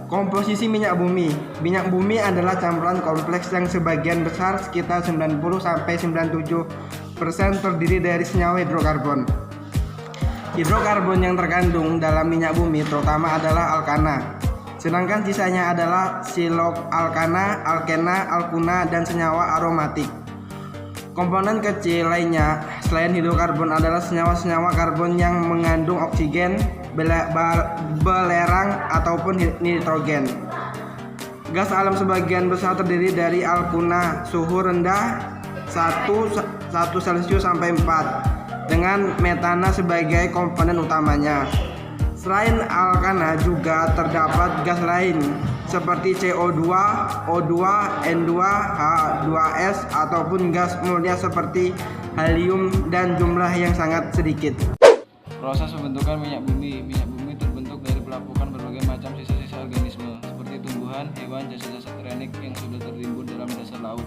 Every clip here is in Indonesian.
Komposisi minyak bumi. Minyak bumi adalah campuran kompleks yang sebagian besar sekitar 90-97% terdiri dari senyawa hidrokarbon. Hidrokarbon yang terkandung dalam minyak bumi terutama adalah alkana. Sedangkan sisanya adalah siloalkana, alkena, alkuna, dan senyawa aromatik. Komponen kecil lainnya selain hidrokarbon adalah senyawa-senyawa karbon yang mengandung oksigen, belerang, ataupun nitrogen. Gas alam sebagian besar terdiri dari alkuna suhu rendah 1 Celcius sampai 4 dengan metana sebagai komponen utamanya. Selain alkana juga terdapat gas lain seperti CO2, O2, N2, H2S ataupun gas mulia seperti helium dan jumlah yang sangat sedikit. Proses pembentukan minyak bumi. Minyak bumi terbentuk dari pelapukan berbagai macam sisa-sisa organisme seperti tumbuhan, hewan, jasa-jasa tektonik yang sudah tertimbun dalam dasar laut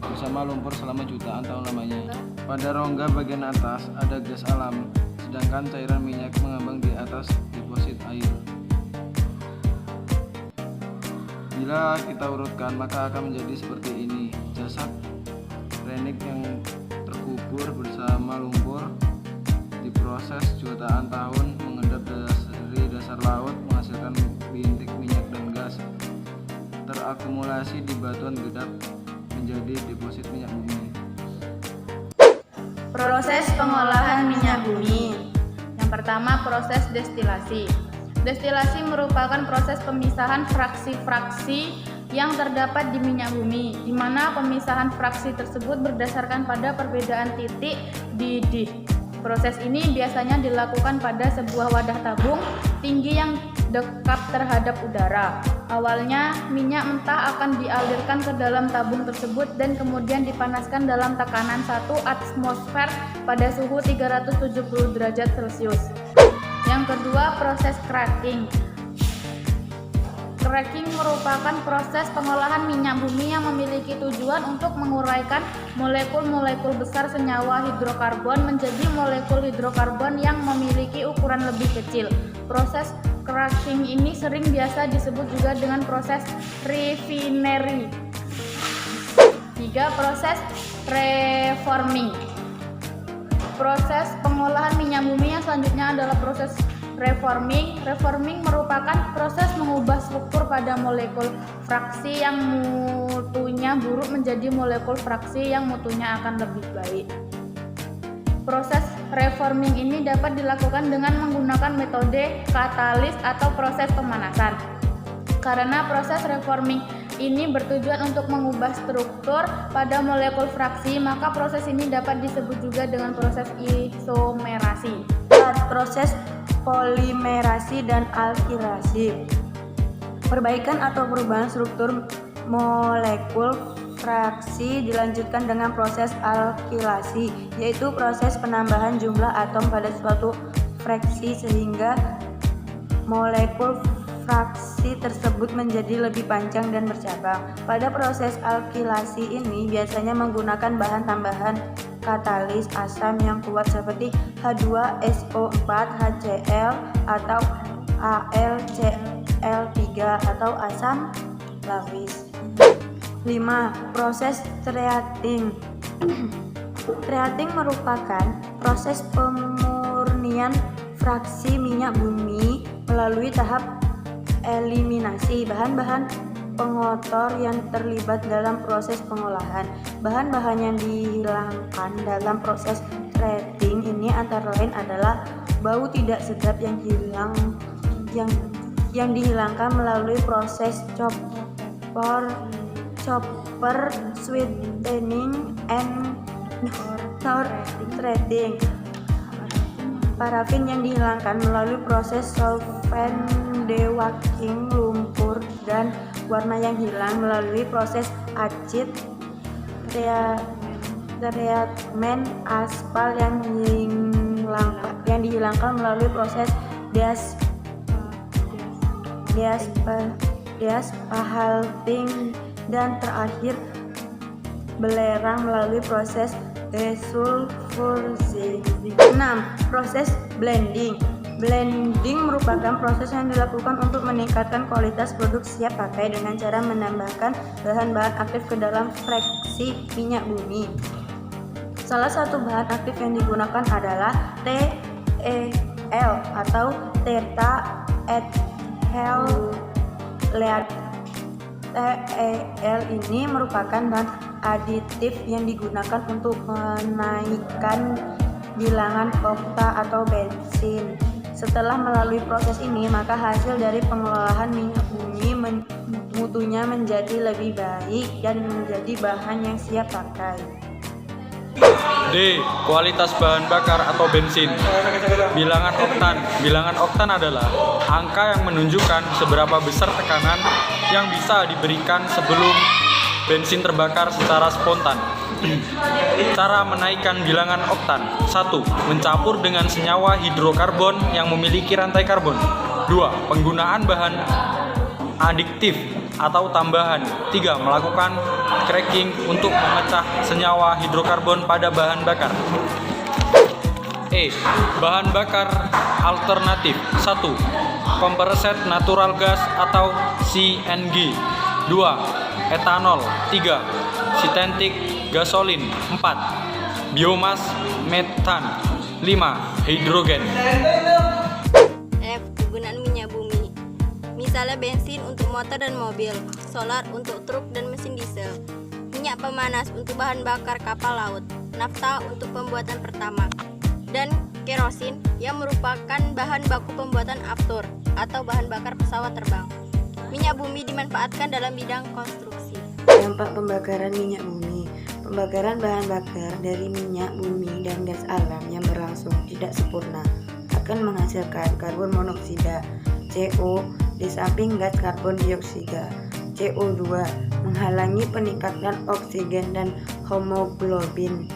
bersama lumpur selama jutaan tahun lamanya. Pada rongga bagian atas ada gas alam, sedangkan cairan minyak mengambang di atas deposit air. Bila kita urutkan maka akan menjadi seperti ini. Jasad tektonik yang terkubur bersama lumpur diproses jutaan tahun mengendap dari dasar laut menghasilkan bintik minyak dan gas terakumulasi di batuan gedap menjadi deposit minyak bumi. Proses pengolahan minyak bumi. Yang pertama, proses destilasi. Destilasi merupakan proses pemisahan fraksi-fraksi yang terdapat di minyak bumi, di mana pemisahan fraksi tersebut berdasarkan pada perbedaan titik didih. Proses ini biasanya dilakukan pada sebuah wadah tabung tinggi yang dekat terhadap udara. Awalnya, minyak mentah akan dialirkan ke dalam tabung tersebut dan kemudian dipanaskan dalam tekanan 1 atmosfer pada suhu 370 derajat Celcius. Yang kedua, proses cracking. Cracking merupakan proses pengolahan minyak bumi yang memiliki tujuan untuk menguraikan molekul-molekul besar senyawa hidrokarbon menjadi molekul hidrokarbon yang memiliki ukuran lebih kecil. Proses cracking ini sering biasa disebut juga dengan proses refinery. 3. Proses reforming. Proses pengolahan minyak bumi yang selanjutnya adalah proses reforming. Reforming merupakan proses mengubah struktur pada molekul fraksi yang mutunya buruk menjadi molekul fraksi yang mutunya akan lebih baik. Proses reforming ini dapat dilakukan dengan menggunakan metode katalis atau proses pemanasan. Karena proses reforming ini bertujuan untuk mengubah struktur pada molekul fraksi, maka proses ini dapat disebut juga dengan proses isomerasi. Proses polimerasi dan alkilasi. Perbaikan atau perubahan struktur molekul fraksi dilanjutkan dengan proses alkilasi, yaitu proses penambahan jumlah atom pada suatu fraksi sehingga molekul fraksi tersebut menjadi lebih panjang dan bercabang. Pada proses alkilasi ini biasanya menggunakan bahan tambahan katalis asam yang kuat seperti H2SO4, HCl, atau AlCl3 atau asam lawis. 5. Proses treating. Treating merupakan proses pemurnian fraksi minyak bumi melalui tahap eliminasi bahan-bahan pengotor yang terlibat dalam proses pengolahan. Bahan-bahan yang dihilangkan dalam proses treating ini antara lain adalah bau tidak sedap yang dihilangkan melalui proses chopper, sweetening, and treating. Parafin yang dihilangkan melalui proses solvent dewaxing, lumpur dan warna yang hilang melalui proses acid treatment. Aspal yang dihilangkan melalui proses deasphalting, dan terakhir belerang melalui proses desulfurizing. 6. Proses blending. Blending merupakan proses yang dilakukan untuk meningkatkan kualitas produk siap pakai dengan cara menambahkan bahan-bahan aktif ke dalam fraksi minyak bumi. Salah satu bahan aktif yang digunakan adalah TEL atau Theta Ethylene. TEL ini merupakan bahan aditif yang digunakan untuk menaikkan bilangan okta atau bensin. Setelah melalui proses ini, maka hasil dari pengolahan minyak bumi mutunya menjadi lebih baik dan menjadi bahan yang siap pakai. D. Kualitas bahan bakar atau bensin. Bilangan oktan. Bilangan oktan adalah angka yang menunjukkan seberapa besar tekanan yang bisa diberikan sebelum bensin terbakar secara spontan. Cara menaikkan bilangan oktan. 1. Mencampur dengan senyawa hidrokarbon yang memiliki rantai karbon. 2. Penggunaan bahan adiktif atau tambahan. 3. Melakukan cracking untuk memecah senyawa hidrokarbon pada bahan bakar. E. Bahan bakar alternatif. 1. Kompreset natural gas atau CNG. 2. Etanol. 3. Sintetik gasolin. 4. Biomas metan. 5. Hidrogen. F. Penggunaan minyak bumi. Misalnya bensin untuk motor dan mobil, solar untuk truk dan mesin diesel, minyak pemanas untuk bahan bakar kapal laut, nafta untuk pembuatan pertamax, dan kerosin yang merupakan bahan baku pembuatan aftur atau bahan bakar pesawat terbang. Minyak bumi dimanfaatkan dalam bidang konstruksi. Dampak pembakaran minyak bumi. Pembakaran bahan bakar dari minyak bumi dan gas alam yang berlangsung tidak sempurna akan menghasilkan karbon monoksida CO di samping gas karbon dioksida CO2, menghalangi peningkatan oksigen dan hemoglobin.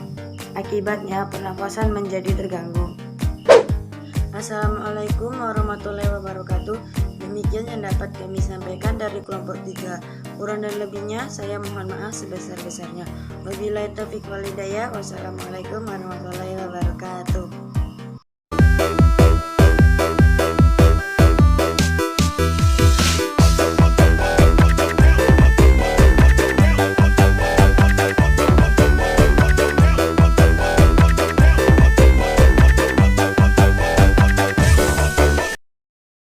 Akibatnya pernafasan menjadi terganggu. Assalamualaikum warahmatullahi wabarakatuh. Demikian yang dapat kami sampaikan dari kelompok 3. Kurang dan lebihnya saya mohon maaf sebesar-besarnya. Wabillahi taufiq wal hidayah. Wassalamualaikum warahmatullahi wabarakatuh.